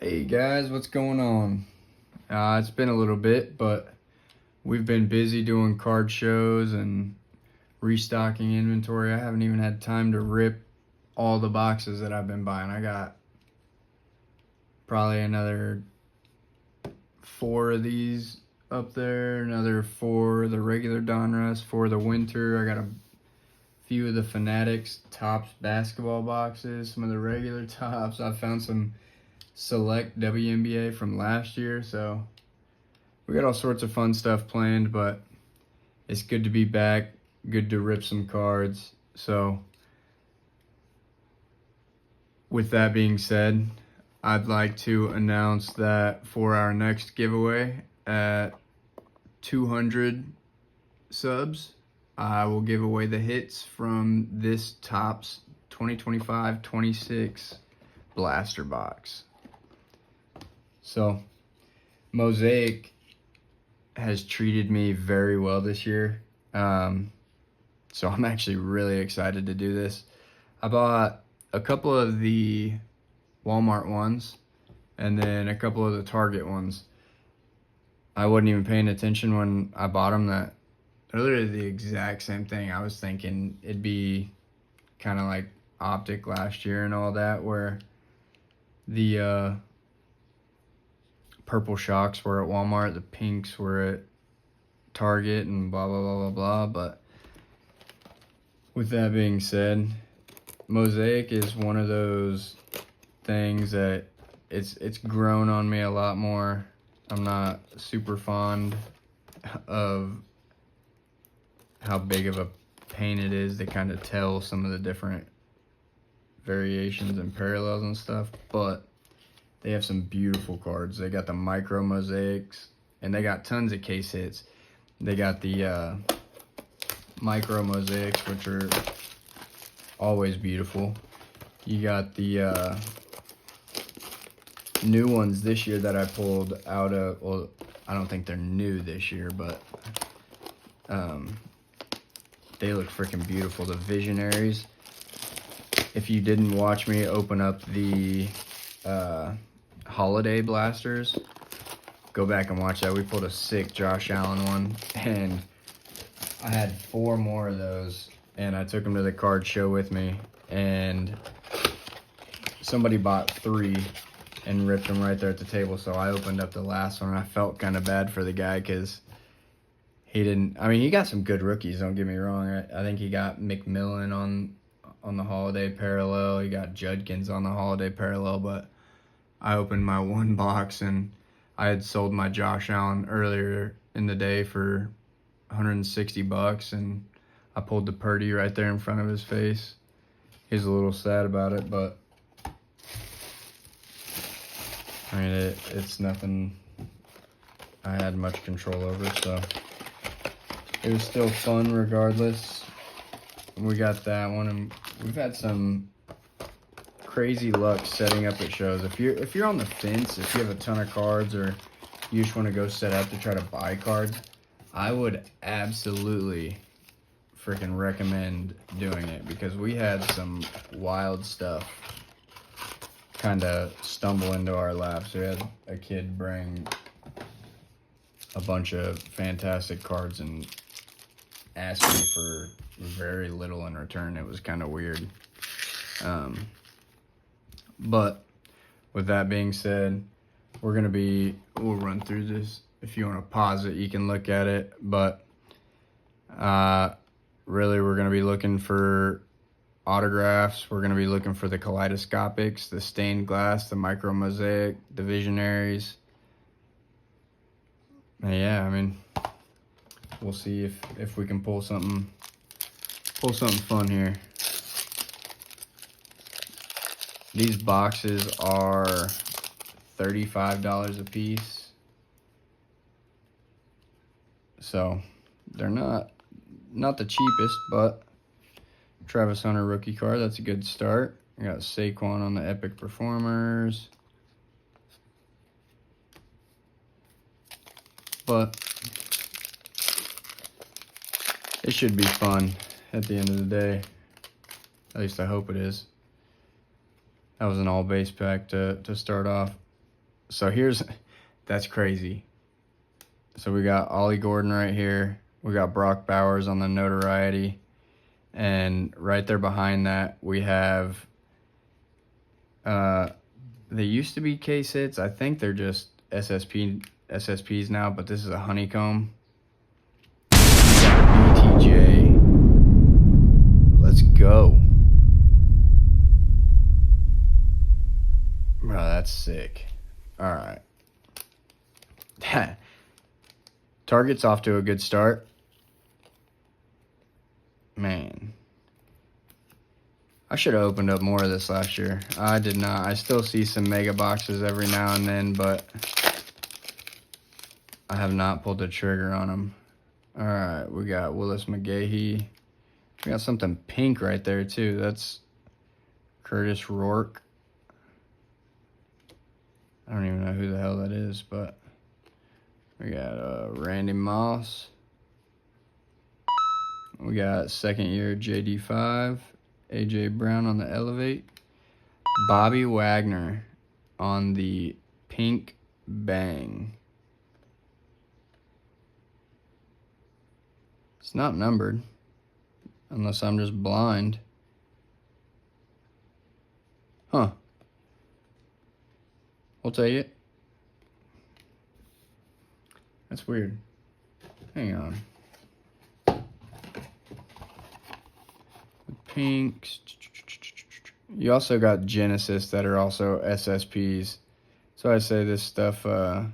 Hey guys, what's going on? It's been a little bit, but we've been busy doing card shows and restocking inventory. I haven't even had time to rip all the boxes that I've been buying. I got probably another 4 of these up there, another 4 of the regular Donruss, 4 of the winter. I got a few of the Fanatics Topps basketball boxes, some of the regular Topps. I found some select WNBA from last year, so we got all sorts of fun stuff planned, but it's good to be back, good to rip some cards. So with that being said, I'd like to announce that for our next giveaway at 200 subs, I will give away the hits from this Topps 2025-26 blaster box. So Mosaic has treated me very well this year. So I'm actually really excited to do this. I bought a couple of the Walmart ones and then a couple of the Target ones. I wasn't even paying attention when I bought them. That they're literally the exact same thing. I was thinking it'd be kind of like Optic last year and all that, where the purple shocks were at Walmart, the pinks were at Target, and blah blah blah blah blah. But with that being said, Mosaic is one of those things that it's grown on me a lot more. I'm not super fond of how big of a pain it is to kind of tell some of the different variations and parallels and stuff, but they have some beautiful cards. They got the micro mosaics, and they got tons of case hits. They got the micro mosaics, which are always beautiful. You got the new ones this year that I pulled out of, well, I don't think they're new this year, but they look freaking beautiful. The Visionaries. If you didn't watch me open up the holiday blasters, go back and watch that. We pulled a sick Josh Allen one, and I had 4 more of those, and I took them to the card show with me, and somebody bought 3 and ripped them right there at the table. So I opened up the last one, and I felt kind of bad for the guy because he didn't, I mean, he got some good rookies, don't get me wrong. I think he got McMillan on the holiday parallel. He got Judkins on the holiday parallel, but I opened my one box, and I had sold my Josh Allen earlier in the day for $160, and I pulled the Purdy right there in front of his face. He's a little sad about it, but I mean, it's nothing I had much control over, so it was still fun regardless. We got that one, and we've had some crazy luck setting up at shows. If you're on the fence, if you have a ton of cards, or you just want to go set up to try to buy cards, I would absolutely freaking recommend doing it, because we had some wild stuff kind of stumble into our laps. We had a kid bring a bunch of fantastic cards and ask me for very little in return. It was kind of weird. But with that being said, we'll run through this. If you want to pause it, you can look at it, but really we're going to be looking for autographs. We're going to be looking for the kaleidoscopics, the stained glass, the micro mosaic, the Visionaries. And yeah, I mean, we'll see if we can pull something fun here. These boxes are $35 a piece, so they're not the cheapest, but Travis Hunter rookie card, that's a good start. I got Saquon on the Epic Performers, but it should be fun at the end of the day. At least I hope it is. That was an all base pack to start off. So that's crazy. So we got Ollie Gordon right here. We got Brock Bowers on the notoriety. And right there behind that, we have, they used to be case hits. I think they're just SSPs now, but this is a honeycomb. We got BTJ. Let's go. Bro, that's sick. All right. Target's off to a good start. Man. I should have opened up more of this last year. I did not. I still see some mega boxes every now and then, but I have not pulled the trigger on them. All right, we got Willis McGahee. We got something pink right there, too. That's Curtis Rourke. I don't even know who the hell that is, but we got Randy Moss. We got second year JD5. AJ Brown on the Elevate. Bobby Wagner on the Pink Bang. It's not numbered, unless I'm just blind. Huh. We'll take it. That's weird. Hang on. The pinks. You also got Genesis that are also SSPs. So I say this stuff, yeah,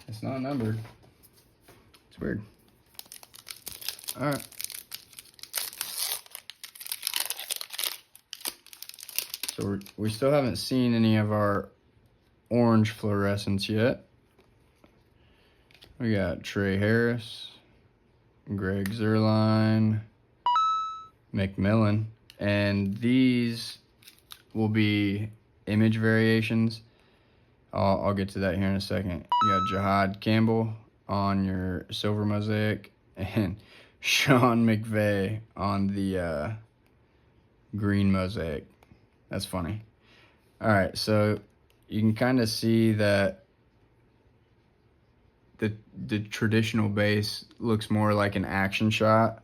it's not numbered. It's weird. All right. So we still haven't seen any of our orange fluorescents yet. We got Trey Harris, Greg Zerline, McMillan, and these will be image variations. I'll get to that here in a second. You got Jahad Campbell on your silver mosaic and Sean McVay on the green mosaic. That's funny. All right, so you can kind of see that the traditional base looks more like an action shot,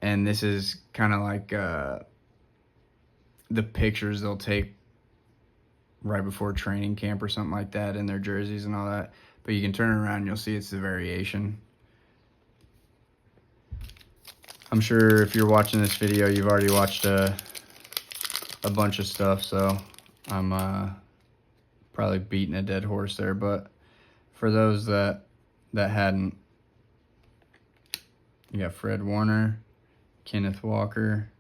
and this is kind of like the pictures they'll take right before training camp or something like that in their jerseys and all that. But you can turn it around and you'll see it's the variation. I'm sure if you're watching this video, you've already watched a bunch of stuff, so I'm probably beating a dead horse there. But for those that hadn't, you got Fred Warner, Kenneth Walker,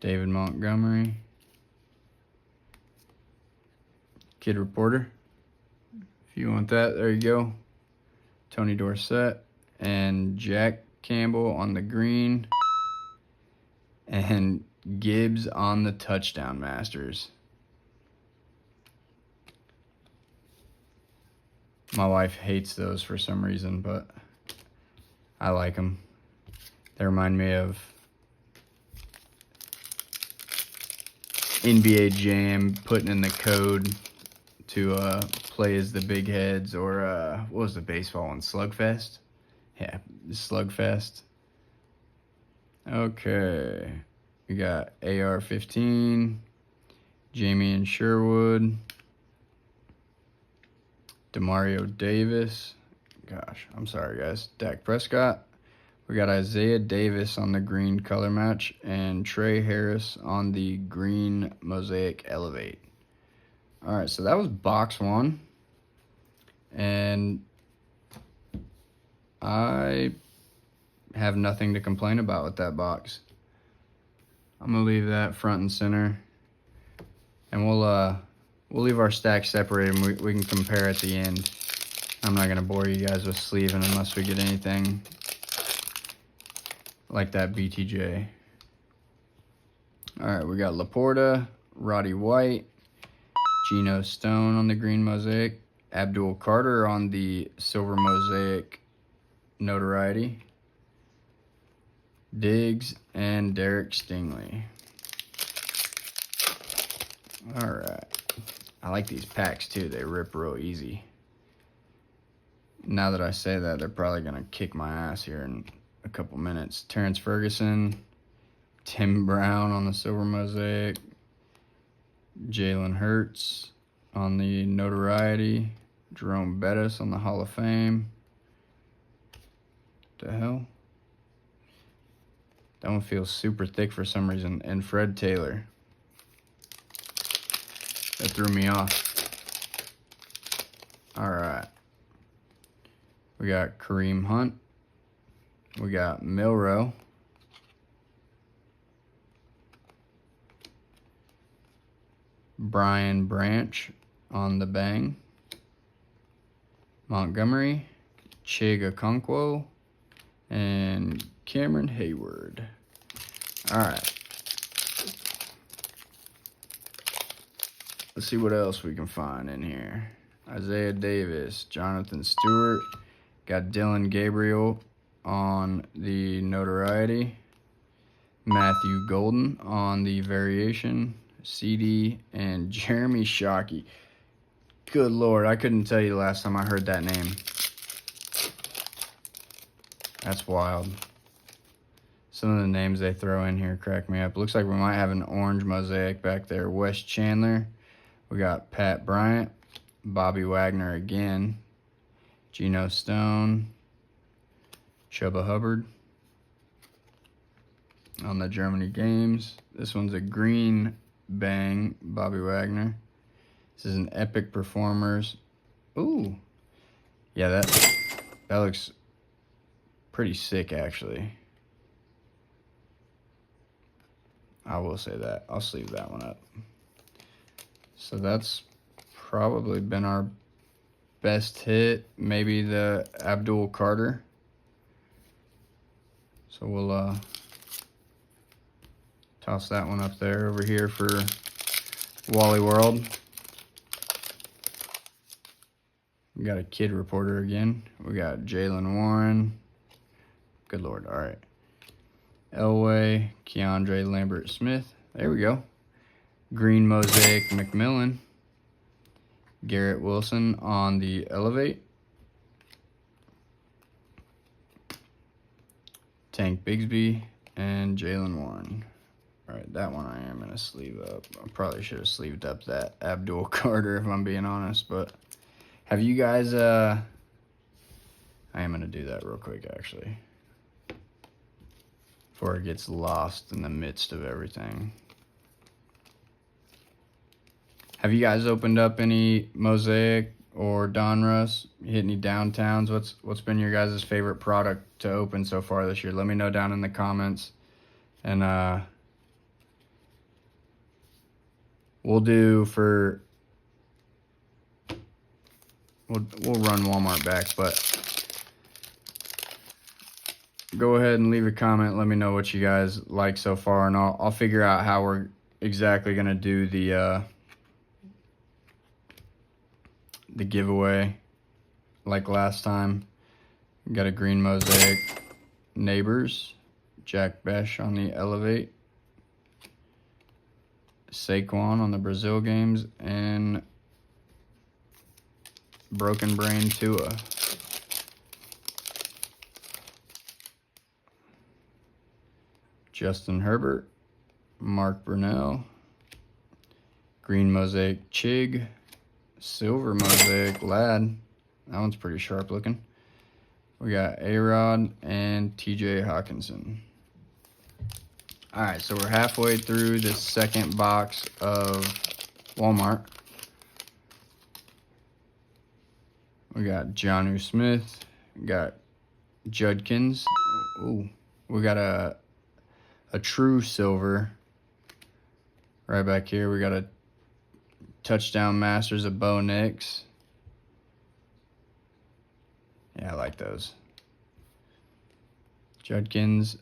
David Montgomery, Kid Reporter. If you want that, there you go. Tony Dorsett and Jack Campbell on the green, and Gibbs on the touchdown masters. My wife hates those for some reason, but I like them. They remind me of NBA Jam putting in the code to play as the big heads, or what was the baseball one? Slugfest? Yeah, Slugfest. Okay. We got AR-15, Jamie and Sherwood, Demario Davis. Gosh, I'm sorry, guys. Dak Prescott. We got Isaiah Davis on the green color match and Trey Harris on the green mosaic elevate. All right, so that was box one. And I have nothing to complain about with that box. I'm gonna leave that front and center, and we'll leave our stacks separated and we can compare at the end. I'm not gonna bore you guys with sleeving unless we get anything like that BTJ. All right, we got Laporta, Roddy White, Geno Stone on the green mosaic, Abdul Carter on the silver mosaic notoriety. Diggs, and Derek Stingley. Alright. I like these packs too. They rip real easy. Now that I say that, they're probably going to kick my ass here in a couple minutes. Terrence Ferguson, Tim Brown on the silver mosaic, Jalen Hurts on the notoriety, Jerome Bettis on the Hall of Fame. What the hell? That one feels super thick for some reason. And Fred Taylor. That threw me off. Alright. We got Kareem Hunt. We got Milrow. Brian Branch on the bang. Montgomery. Chiga Okonkwo. And Cameron Hayward. Alright. Let's see what else we can find in here. Isaiah Davis, Jonathan Stewart. Got Dylan Gabriel on the notoriety. Matthew Golden on the variation. CD and Jeremy Shockey. Good Lord, I couldn't tell you the last time I heard that name. That's wild. Some of the names they throw in here crack me up. Looks like we might have an orange mosaic back there. Wes Chandler. We got Pat Bryant. Bobby Wagner again. Geno Stone. Chuba Hubbard. On the Germany games. This one's a green bang. Bobby Wagner. This is an Epic Performers. Ooh. Yeah, that looks pretty sick, actually. I will say that. I'll sleeve that one up. So that's probably been our best hit. Maybe the Abdul Carter. So we'll toss that one up there over here for Wally World. We got a kid reporter again. We got Jalen Warren. Good Lord. All right. Elway, Keandre Lambert-Smith. There we go. Green Mosaic McMillan. Garrett Wilson on the Elevate. Tank Bigsby and Jalen Warren. All right, that one I am going to sleeve up. I probably should have sleeved up that Abdul Carter if I'm being honest, but have you guys, I am going to do that real quick actually, before it gets lost in the midst of everything. Have you guys opened up any Mosaic or Donruss? Hit any downtowns? What's been your guys' favorite product to open so far this year? Let me know down in the comments. And we'll do for we'll run Walmart back, but go ahead and leave a comment. Let me know what you guys like so far, and I'll figure out how we're exactly gonna do the giveaway like last time. Got a green Mosaic Neighbors, Jack Besh on the Elevate, Saquon on the Brazil games, and Broken Brain Tua. Justin Herbert, Mark Brunell, green Mosaic Chig, silver Mosaic Ladd. That one's pretty sharp looking. We got A-Rod and TJ Hawkinson. All right, so we're halfway through this second box of Walmart. We got Jonnu Smith. We got Judkins. Ooh, we got a true silver right back here. We got a Touchdown Masters of Bo Nix. Yeah, I like those. Judkins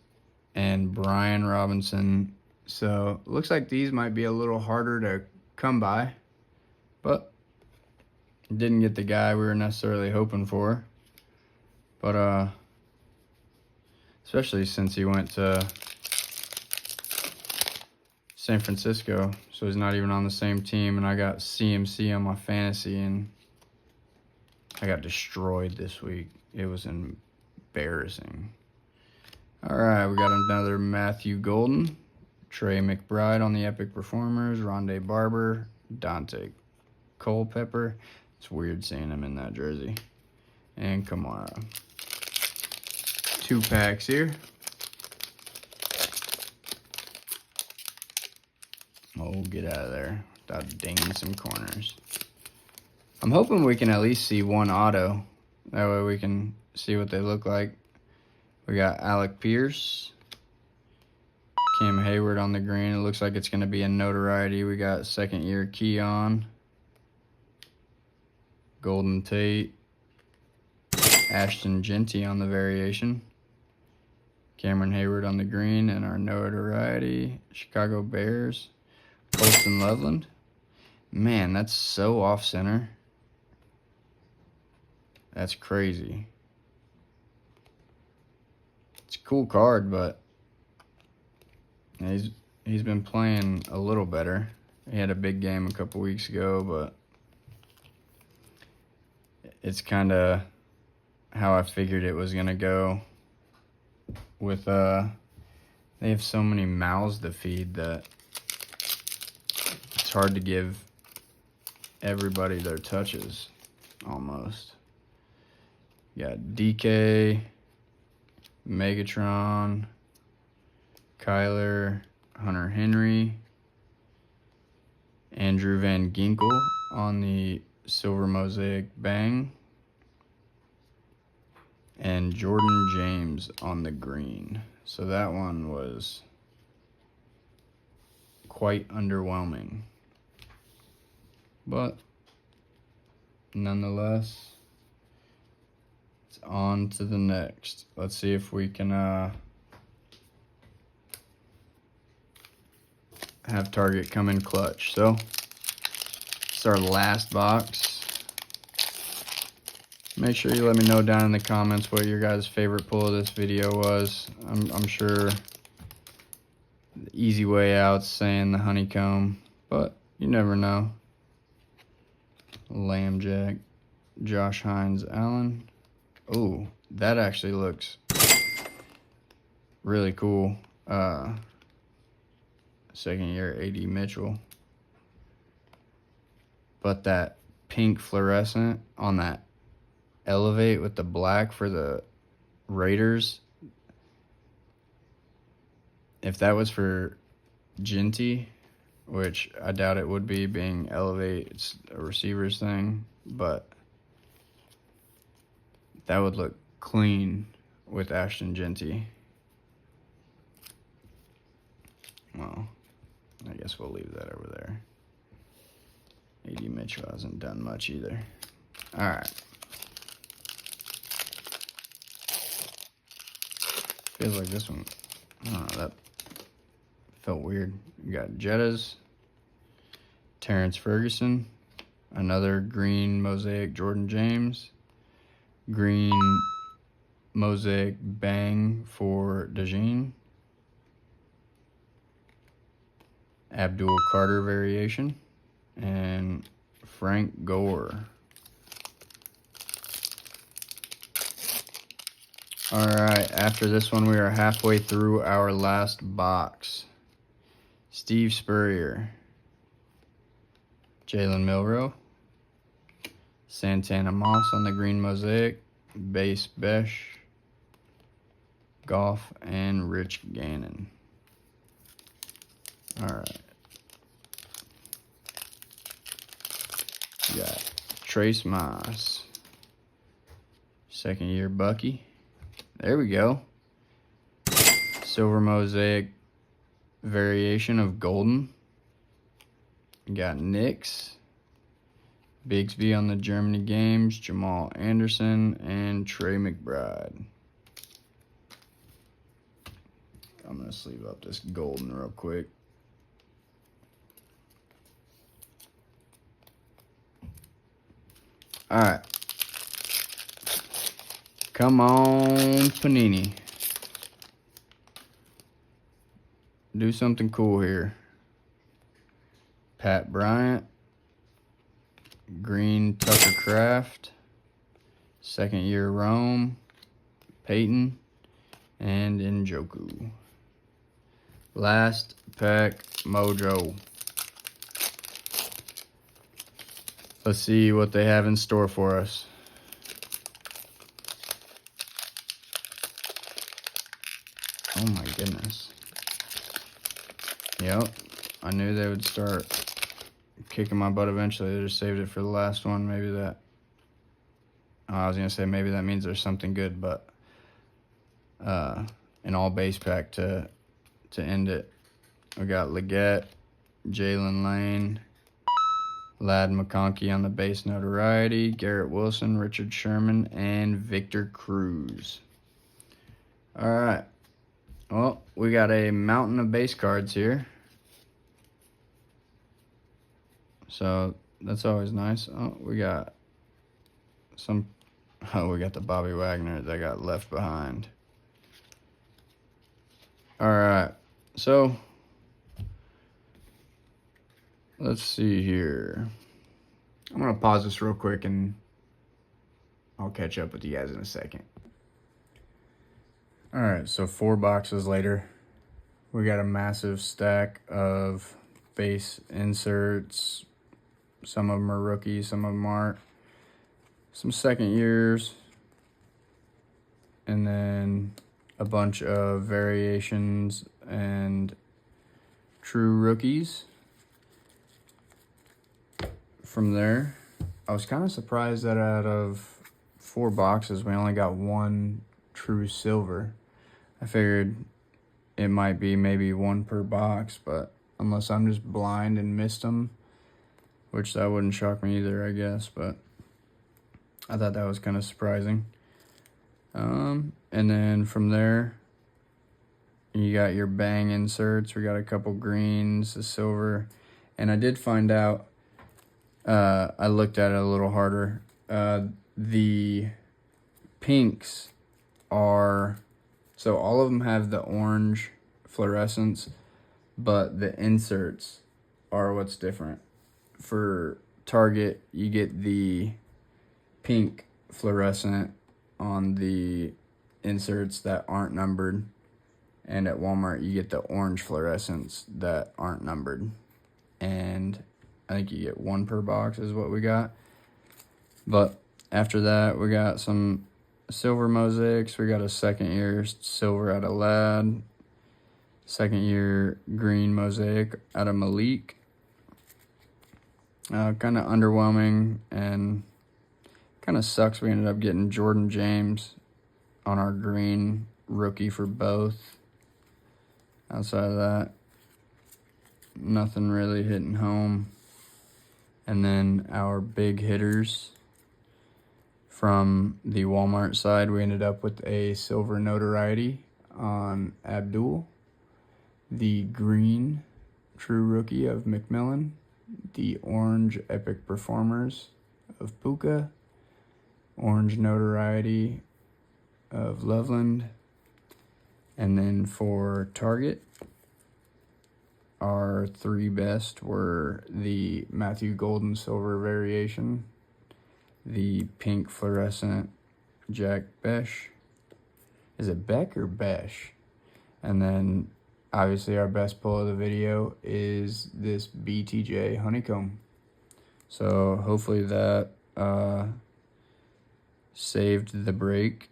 and Brian Robinson. So looks like these might be a little harder to come by, but didn't get the guy we were necessarily hoping for. But especially since he went to San Francisco, so he's not even on the same team, and I got CMC on my fantasy, and I got destroyed this week. It was embarrassing. All right, we got another Matthew Golden, Trey McBride on the Epic Performers, Rondé Barber, Dante Culpepper. It's weird seeing him in that jersey. And Kamara. 2 packs here. Oh, get out of there without dinging some corners. I'm hoping we can at least see one auto. That way we can see what they look like. We got Alec Pierce. Cam Hayward on the green. It looks like it's going to be a notoriety. We got second year Keon. Golden Tate. Ashton Genty on the variation. Cameron Hayward on the green, and our notoriety, Chicago Bears. Colston Loveland. Man, that's so off center. That's crazy. It's a cool card, but he's been playing a little better. He had a big game a couple weeks ago, but it's kind of how I figured it was gonna go. With they have so many mouths to feed that it's hard to give everybody their touches, almost. You got DK, Megatron, Kyler, Hunter Henry, Andrew Van Ginkel on the Silver Mosaic Bang, and Jordan James on the green. So that one was quite underwhelming. But nonetheless, it's on to the next. Let's see if we can have Target come in clutch. So it's our last box. Make sure you let me know down in the comments what your guys' favorite pull of this video was. I'm sure the easy way out's saying the honeycomb, but you never know. Lamb Jack, Josh Hines Allen. Oh, that actually looks really cool. Second year AD Mitchell. But that pink fluorescent on that Elevate with the black for the Raiders. If that was for Genty, which I doubt it would be, being Elevate, it's a receiver's thing, but that would look clean with Ashton Genty. Well, I guess we'll leave that over there. AD Mitchell hasn't done much either. All right. Feels like this one, I don't know, that felt weird. You got Jettas, Terrence Ferguson, another green Mosaic Jordan James, green Mosaic Bang for DeJean, Abdul Carter variation, and Frank Gore. All right, after this one, we are halfway through our last box. Steve Spurrier, Jalen Milroe, Santana Moss on the green Mosaic, Base Besh, Goff, and Rich Gannon. All right. We got Trace Moss, second year Bucky. There we go. Silver Mosaic variation of Golden. We got Knicks, Bigsby on the Germany games, Jamal Anderson, and Trey McBride. I'm going to sleeve up this Golden real quick. All right. Come on, Panini. do something cool here. Pat Bryant, green Tucker Craft, second year Rome, Peyton, and Njoku. Last pack mojo. Let's see what they have in store for us. Oh my goodness. Yep, I knew they would start kicking my butt eventually. They just saved it for the last one. Maybe that, I was gonna say maybe that means there's something good, but an all base pack to end it. We got Leggett, Jalen Lane, Ladd McConkey on the base notoriety, Garrett Wilson, Richard Sherman, and Victor Cruz. All right. Well, we got a mountain of base cards here. So that's always nice. Oh, we got some. Oh, we got the Bobby Wagner that got left behind. All right. So let's see here. I'm going to pause this real quick and I'll catch up with you guys in a second. All right, so 4 boxes later, we got a massive stack of base inserts. Some of them are rookies, some of them aren't. Some second years, and then a bunch of variations and true rookies. From there, I was kind of surprised that out of 4 boxes, we only got 1 true silver. I figured it might be maybe 1 per box, but unless I'm just blind and missed them, which that wouldn't shock me either, I guess, but I thought that was kind of surprising. And then from there, you got your bang inserts. We got a couple greens, a silver, and I did find out, I looked at it a little harder. The pinks are, so all of them have the orange fluorescence, but the inserts are what's different. For Target, you get the pink fluorescent on the inserts that aren't numbered, and at Walmart you get the orange fluorescents that aren't numbered, and I think you get 1 per box is what we got. But after that, we got some silver mosaics. We got a second year silver out of Ladd, second year green mosaic out of Malik. Kind of underwhelming, and kind of sucks we ended up getting Jordan James on our green rookie for both. Outside of that, nothing really hitting home. And then our big hitters from the Walmart side, we ended up with a silver notoriety on Abdul, the green true rookie of McMillan, the orange epic performers of Puka, orange notoriety of Loveland, and then for Target, our 3 best were the Matthew Golden silver variation, the pink fluorescent Jack Besh. Is it Beck or Besh? And then obviously our best pull of the video is this BTJ honeycomb. So hopefully that saved the break.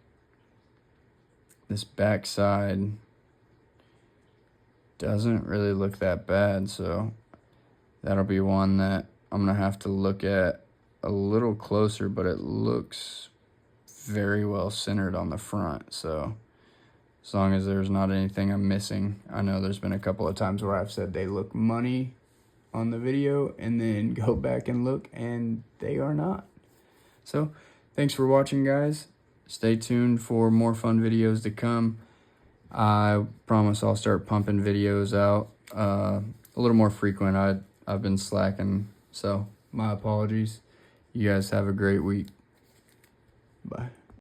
This backside doesn't really look that bad, so that'll be one that I'm gonna have to look at a little closer, but it looks very well centered on the front. So as long as there's not anything I'm missing. I know there's been a couple of times where I've said they look money on the video and then go back and look and they are not. So thanks for watching, guys. Stay tuned for more fun videos to come. I promise I'll start pumping videos out a little more frequent. I've been slacking, so my apologies. You guys have a great week. Bye.